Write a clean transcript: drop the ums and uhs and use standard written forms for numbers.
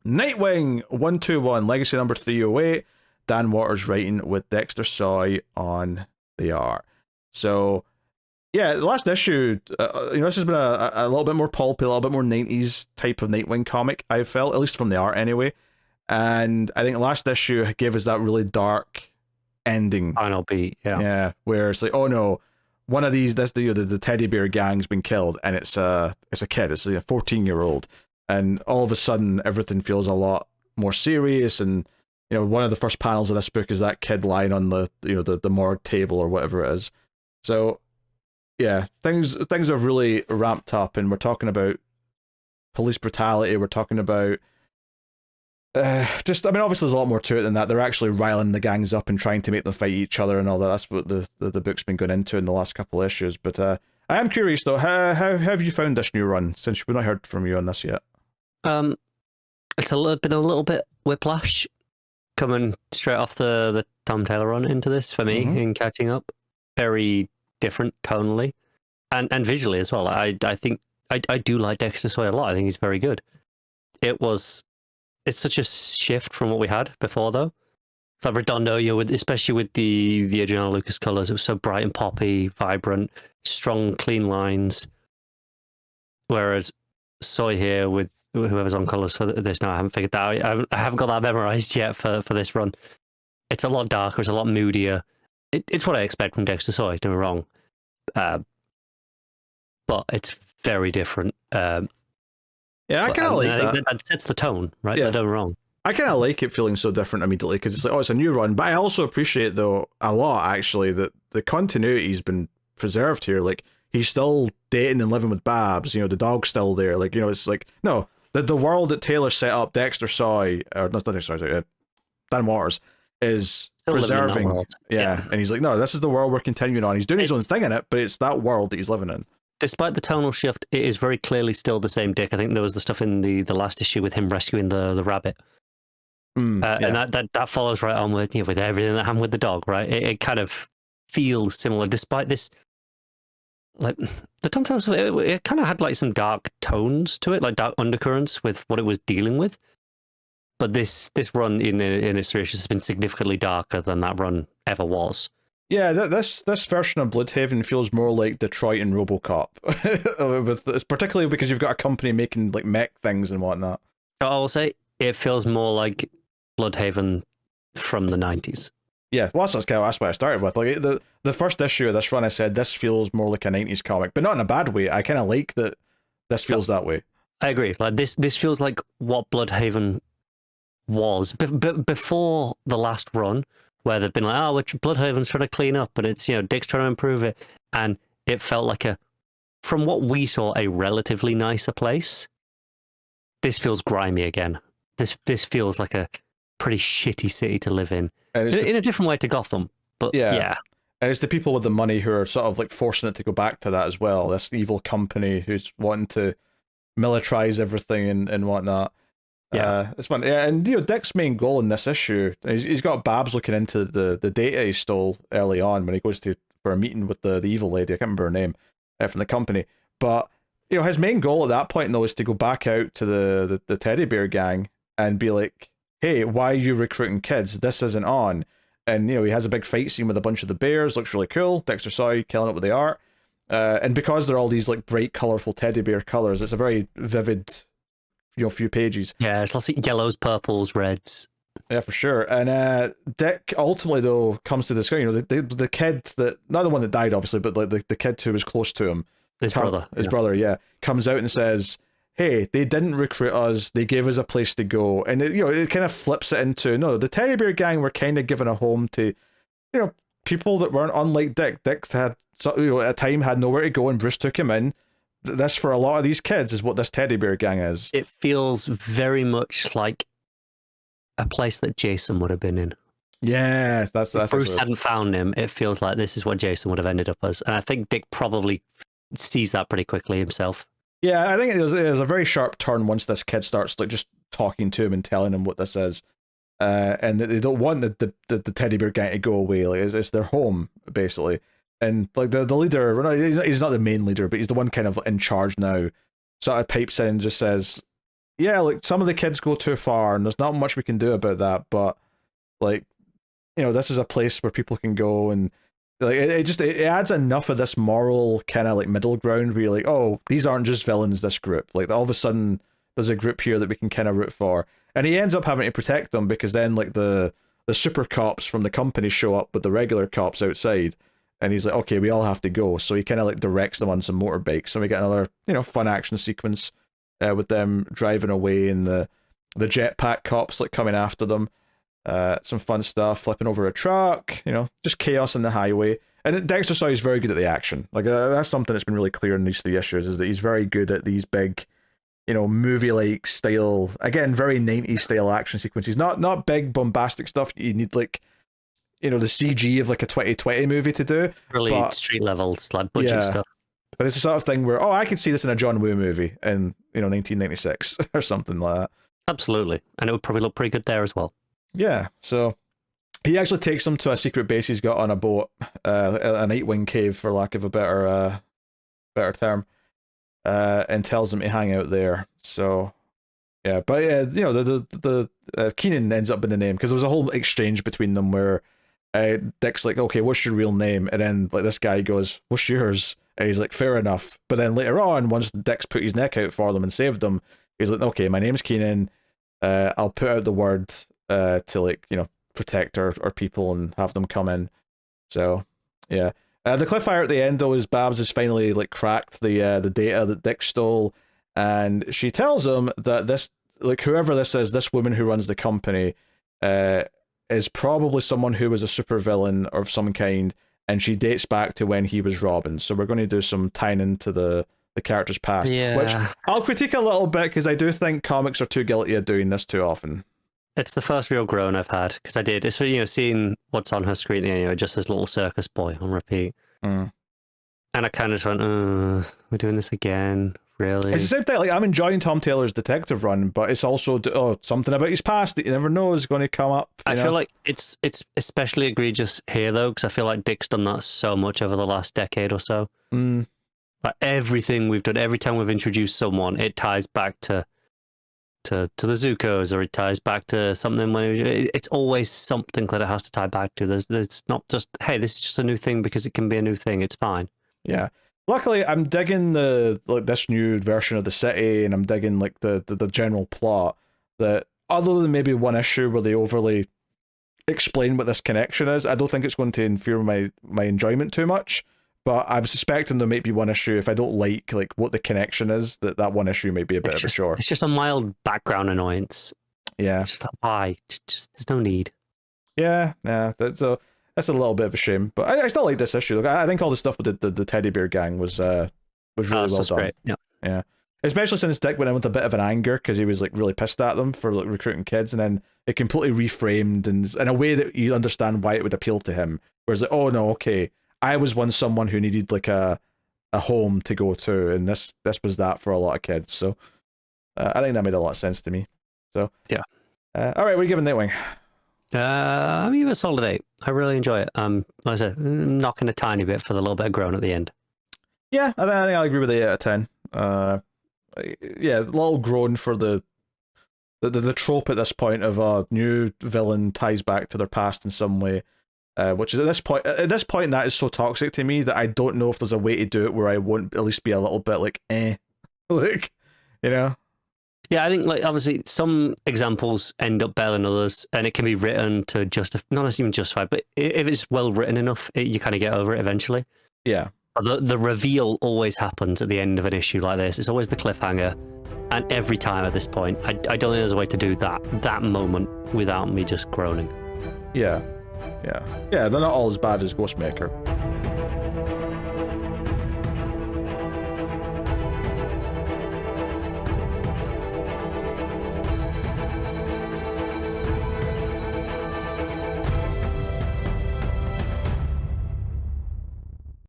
Nightwing 121, Legacy number 308. Dan Waters writing with Dexter Soy on the art. So, yeah, the last issue, this has been a little bit more pulpy, a little bit more 90s type of Nightwing comic, I felt, at least from the art anyway. And I think the last issue gave us that really dark ending. Final beat, yeah. Yeah, where it's like, oh no, one of these, the teddy bear gang's been killed, and it's a kid, it's like a 14-year-old. And all of a sudden, everything feels a lot more serious. And one of the first panels of this book is that kid lying on the morgue table or whatever it is. So, yeah, things have really ramped up, and we're talking about police brutality. We're talking about obviously there's a lot more to it than that. They're actually riling the gangs up and trying to make them fight each other and all that. That's what the book's been going into in the last couple of issues. But I am curious though, how have you found this new run, since we've not heard from you on this yet? It's been a little bit whiplash coming straight off the Tom Taylor run into this for me in catching up. Very different tonally and visually as well. I think I do like Dexter Soy a lot. I think he's very good. It's such a shift from what we had before though. It's like Redondo, especially with the original Lucas colors, it was so bright and poppy, vibrant, strong, clean lines. Whereas Soy here with whoever's on colors for this now, I haven't figured that out. I haven't got that memorized yet for this run. It's a lot darker, it's a lot moodier. It's what I expect from Dexter Soy, don't get me wrong. But it's very different. Yeah, I kind of like that. That sets the tone, right? Yeah. Don't get me wrong. I kind of like it feeling so different immediately, because it's like, oh, it's a new run. But I also appreciate, though, a lot, actually, that the continuity's been preserved here. Like, he's still dating and living with Babs, the dog's still there. Like, it's like, no, the world that Taylor set up, Dexter Soy, or not Dexter Soy, Dan Waters, is still preserving. Yeah, and he's like, no, this is the world we're continuing on. He's doing his own thing in it, but it's that world that he's living in. Despite the tonal shift, it is very clearly still the same Dick. I think there was the stuff in the last issue with him rescuing the rabbit. And that follows right on with with everything that happened with the dog, right? It kind of feels similar, despite this. Like the Tom Taylor stuff, it kind of had like some dark tones to it, like dark undercurrents with what it was dealing with. But this run in its reissues has been significantly darker than that run ever was. Yeah, this version of Bloodhaven feels more like Detroit and RoboCop, it's particularly because you've got a company making like mech things and whatnot. I will say it feels more like Bloodhaven from the 90s. Yeah, well, that's what I started with. Like the first issue of this run, I said this feels more like a 90s comic, but not in a bad way. I kind of like that this feels that way. I agree. Like this feels like what Bloodhaven was before the last run, where they've been like, oh, Bloodhaven's trying to clean up, but it's Dick's trying to improve it, and it felt like from what we saw, a relatively nicer place. This feels grimy again. This feels like a pretty shitty city to live in a different way to Gotham. But yeah. And it's the people with the money who are sort of like forcing it to go back to that as well. This evil company who's wanting to militarize everything and whatnot. Yeah, it's fun. Yeah, and Dick's main goal in this issue, he's got Babs looking into the data he stole early on when he goes for a meeting with the evil lady. I can't remember her name from the company. But his main goal at that point though is to go back out to the teddy bear gang and be like, hey, why are you recruiting kids? This isn't on. And he has a big fight scene with a bunch of the bears. Looks really cool. Dexter Soy killing it with the art. And because they're all these like bright, colorful teddy bear colors, it's a very vivid few pages. Yeah, it's lots of yellows, purples, reds. Yeah, for sure. And Dick ultimately though comes to discover, the kid that, not the one that died obviously, but like the kid who was close to him, his brother, comes out and says, hey, they didn't recruit us, they gave us a place to go. And it kind of flips it into, no, the teddy bear gang were kind of given a home to people that weren't unlike Dick. Dick had at a time had nowhere to go, and Bruce took him in. This, for a lot of these kids, is what this teddy bear gang is. It feels very much like a place that Jason would have been in. Yes, that's if Bruce hadn't found him, it feels like this is what Jason would have ended up as. And I think Dick probably sees that pretty quickly himself. Yeah, I think it was a very sharp turn once this kid starts like just talking to him and telling him what this is. And they don't want the teddy bear gang to go away. Like it's their home, basically. And like the leader, he's not the main leader, but he's the one kind of in charge now. Sort of pipes in and just says, yeah, like some of the kids go too far, and there's not much we can do about that. But like, this is a place where people can go, and like it adds enough of this moral kind of like middle ground where you're like, oh, these aren't just villains, this group. Like all of a sudden there's a group here that we can kind of root for. And he ends up having to protect them because then like the super cops from the company show up with the regular cops outside, and he's like, okay, we all have to go. So he kind of like directs them on some motorbikes, and we get another fun action sequence with them driving away, and the jetpack cops like coming after them. Some fun stuff, flipping over a truck, just chaos on the highway. And Dexter Soy is very good at the action. Like that's something that's been really clear in these 3 issues, is that he's very good at these big, movie-like style, again, very 90s style action sequences. Not big bombastic stuff you need like, the CG of like a 2020 movie to do. Really street levels, like budget stuff. But it's the sort of thing where, I could see this in a John Woo movie in, 1996 or something like that. Absolutely. And it would probably look pretty good there as well. Yeah, so he actually takes them to a secret base he's got on a boat, a Nightwing cave, for lack of a better term, and tells them to hang out there. So, yeah, but the Keenan ends up being the name because there was a whole exchange between them where Dick's like, okay, what's your real name? And then like this guy goes, what's yours? And he's like, fair enough. But then later on, once Dick's put his neck out for them and saved them, he's like, okay, my name's Keenan. I'll put out the word to like protect our people and have them come in. So yeah, the cliffhanger at the end though is Babs has finally like cracked the data that Dick stole, and she tells him that this, like, whoever this is, this woman who runs the company, is probably someone who was a supervillain of some kind, and she dates back to when he was Robin. So we're going to do some tying into the character's past, which I'll critique a little bit because I do think comics are too guilty of doing this too often. It's the first real groan I've had, because I did. It's for, seeing what's on her screen, just this little circus boy on repeat. And I kind of just went, we're doing this again, really? It's the same thing, like, I'm enjoying Tom Taylor's detective run, but it's also, something about his past that you never know is going to come up. I feel like it's especially egregious here, though, because I feel like Dick's done that so much over the last decade or so. Like, everything we've done, every time we've introduced someone, it ties back to the Zucos, or it ties back to something when it's always something that it has to tie back to. It's not just, hey, this is just a new thing because it can be a new thing. It's fine. Yeah. Luckily, I'm digging this new version of the city, and I'm digging like the general plot. That other than maybe one issue where they overly explain what this connection is, I don't think it's going to interfere my enjoyment too much. But I'm suspecting there might be one issue, if I don't like what the connection is, that one issue might be a bit of a chore. It's just a mild background annoyance. Yeah. It's just like, why? Just there's no need. Yeah, that's a little bit of a shame. But I still like this issue. Look, I think all the stuff with the teddy bear gang was really well done. Great. Yeah. Especially since Dick went in with a bit of an anger because he was like really pissed at them for like recruiting kids, and then it completely reframed and in a way that you understand why it would appeal to him. Whereas like, oh no, okay, I was once someone who needed like a home to go to, and this was that for a lot of kids. So I think that made a lot of sense to me. So yeah. All right, what are you giving Nightwing? I'm giving it a solid 8. I really enjoy it. Like I said, knocking a tiny bit for the little bit of groan at the end. Yeah, I think I'll agree with the 8 out of 10. Yeah, a little groan for the trope at this point of a new villain ties back to their past in some way. Which is at this point that is so toxic to me that I don't know if there's a way to do it where I won't at least be a little bit like like, Yeah, I think like obviously some examples end up better than others, and it can be written to not even justify, but if it's well written enough, you kind of get over it eventually. Yeah. The reveal always happens at the end of an issue like this. It's always the cliffhanger, and every time at this point, I don't think there's a way to do that moment without me just groaning. Yeah, they're not all as bad as Ghostmaker.